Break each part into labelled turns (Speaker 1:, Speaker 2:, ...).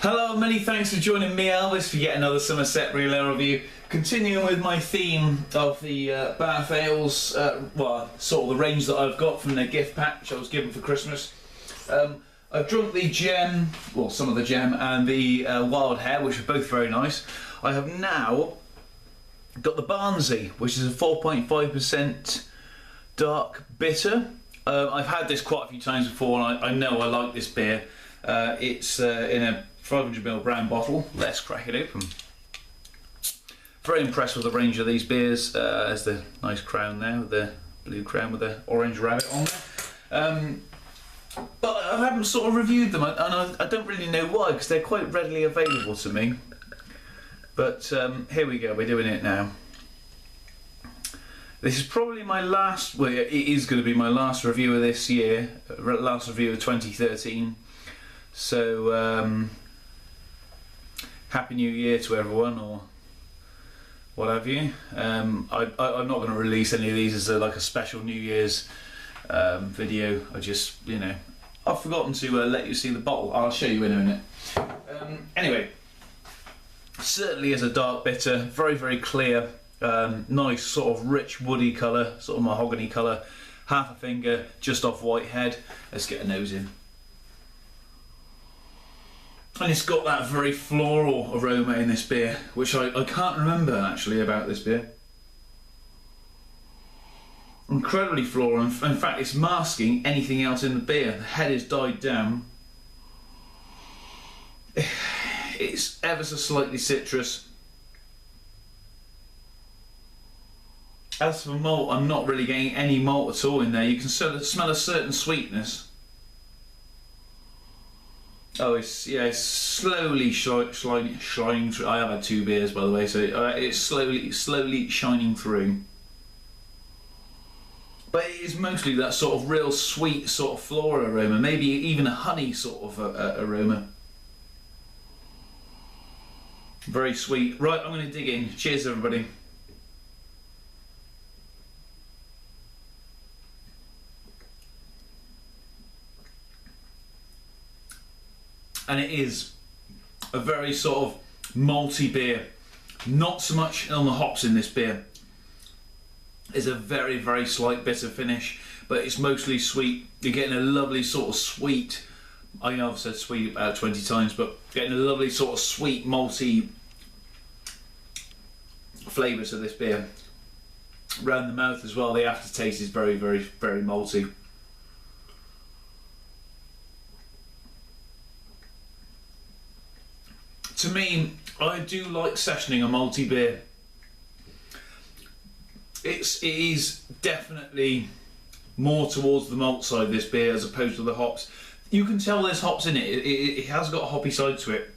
Speaker 1: Hello, many thanks for joining me, Elvis, for yet another Somerset Real Ale review. Continuing with my theme of the Bath Ales, well, sort of the range that I've got from the gift pack which I was given for Christmas. I've drunk the Gem, well, some of the Gem, and the Wild Hare, which are both very nice. I have now got the Barnsey, which is a 4.5% dark bitter. I've had this quite a few times before, and I know I like this beer. It's in a 500ml brown bottle. Let's crack it open. Very impressed with the range of these beers. There's the nice crown there, with the blue crown with the orange rabbit on there. But I haven't sort of reviewed them, and I don't really know why, because they're quite readily available to me. But here we go, we're doing it now. This is probably my last, well, it is going to be my last review of this year, last review of 2013. So, Happy New Year to everyone, or what have you. I'm not going to release any of these as like a special New Year's video. I just, I've forgotten to let you see the bottle. I'll show you in a minute. Anyway, certainly is a dark bitter, very, very clear, nice sort of rich woody colour, sort of mahogany colour, half a finger just off white head. Let's get a nose in. And it's got that very floral aroma in this beer, which I can't remember actually about this beer. Incredibly floral, in fact it's masking anything else in the beer. The head is died down. It's ever so slightly citrus. As for malt, I'm not really getting any malt at all in there. You can smell a certain sweetness. Oh, it's slowly shining through. I have had two beers, by the way, so it's slowly shining through. But it is mostly that sort of real sweet sort of floral aroma, maybe even a honey sort of aroma. Very sweet. Right, I'm going to dig in. Cheers, everybody. And it is a very sort of malty beer. Not so much on the hops in this beer. It's a very, very slight bitter finish, but it's mostly sweet. You're getting a lovely sort of sweet, I know I've said sweet about 20 times, but getting a lovely sort of sweet, malty flavour to this beer. Around the mouth as well, the aftertaste is very, very, very malty. To me, I do like sessioning a malty beer. It is definitely more towards the malt side, this beer, as opposed to the hops. You can tell there's hops in it. It has got a hoppy side to it.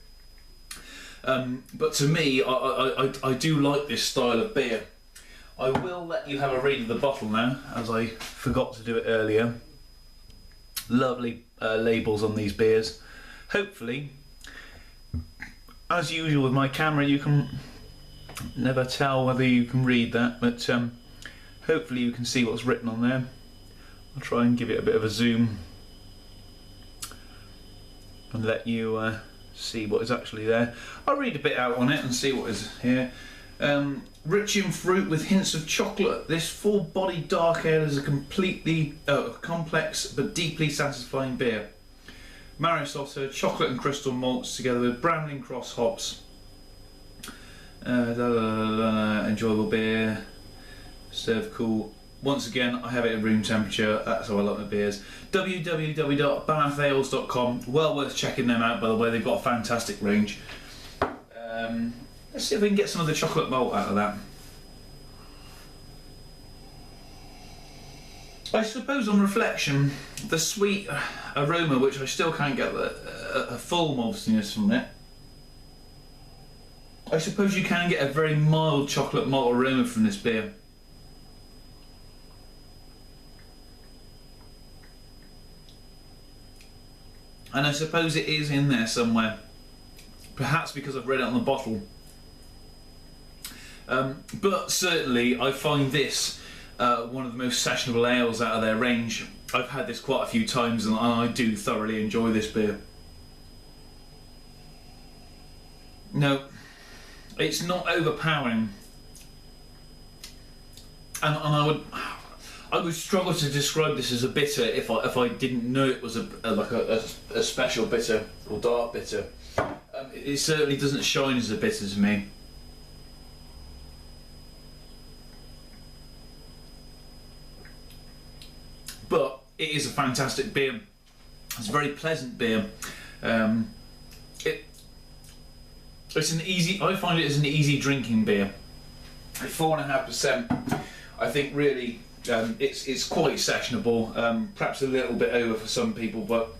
Speaker 1: But to me, I do like this style of beer. I will let you have a read of the bottle now, as I forgot to do it earlier. Lovely labels on these beers. Hopefully, as usual with my camera, you can never tell whether you can read that, but hopefully you can see what's written on there. I'll try and give it a bit of a zoom and let you see what is actually there. I'll read a bit out on it and see what is here. Rich in fruit with hints of chocolate, this full-bodied dark ale is a completely complex but deeply satisfying beer. Marisotto, chocolate and crystal malts together with Bramley Cross hops. Enjoyable beer, serve cool. Once again, I have it at room temperature. That's how I like my beers. www.bathales.com. Well worth checking them out, by the way. They've got a fantastic range. Let's see if we can get some of the chocolate malt out of that. I suppose on reflection, the sweet aroma, which I still can't get a full maltiness from it, I suppose you can get a very mild chocolate malt aroma from this beer. And I suppose it is in there somewhere, perhaps because I've read it on the bottle. But certainly I find this one of the most sessionable ales out of their range. I've had this quite a few times and I do thoroughly enjoy this beer. No, it's not overpowering, and I would struggle to describe this as a bitter if I didn't know it was a special bitter or dark bitter. It certainly doesn't shine as a bitter to me. But it is a fantastic beer. It's a very pleasant beer. It's an easy. I find it as an easy drinking beer. At 4.5%, I think really it's quite sessionable. Perhaps a little bit over for some people, but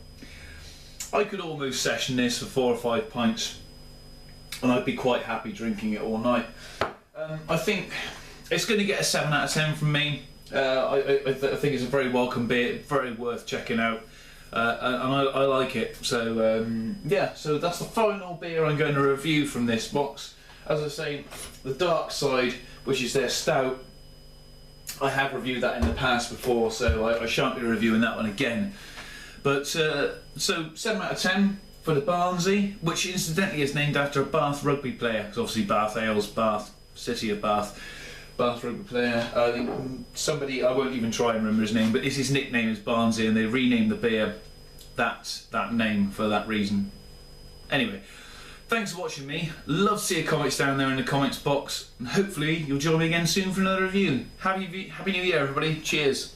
Speaker 1: I could almost session this for 4 or 5 pints, and I'd be quite happy drinking it all night. I think it's going to get a 7 out of 10 from me. I think it's a very welcome beer, very worth checking out, and I like it. So yeah, so that's the final beer I'm going to review from this box. As I say, the dark side, which is their stout, I have reviewed that in the past before, so I shan't be reviewing that one again. But so 7 out of 10 for the Barnsey, which incidentally is named after a Bath rugby player, because obviously Bath Ales, Bath, City of Bath. Bath rugby player, I think somebody, I won't even try and remember his name, but his nickname is Barnsey, and they renamed the beer that name for that reason. Anyway, thanks for watching me. Love to see your comments down there in the comments box, and hopefully you'll join me again soon for another review. Happy New Year, everybody. Cheers.